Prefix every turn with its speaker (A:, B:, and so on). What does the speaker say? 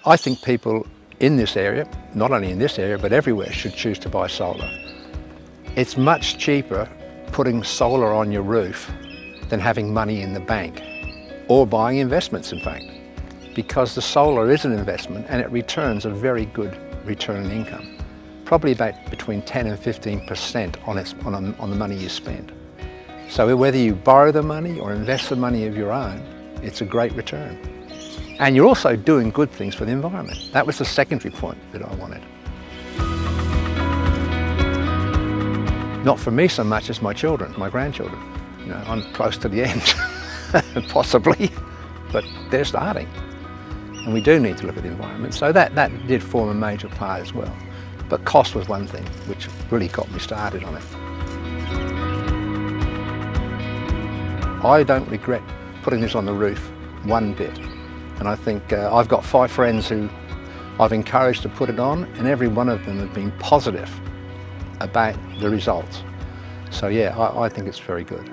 A: I think people in this area, not only in this area, but everywhere, should choose to buy solar. It's much cheaper putting solar on your roof than having money in the bank, or buying investments, in fact, because the solar is an investment and it returns a very good return on income, probably about between 10 and 15% on the money you spend. So whether you borrow the money or invest the money of your own, it's a great return. And you're also doing good things for the environment. That was the secondary point that I wanted. Not for me so much as my children, my grandchildren. You know, I'm close to the end, possibly, but they're starting. And we do need to look at the environment. So that did form a major part as well. But cost was one thing which really got me started on it. I don't regret putting this on the roof one bit. And I think I've got 5 friends who I've encouraged to put it on, and every one of them have been positive about the results. So yeah, I think it's very good.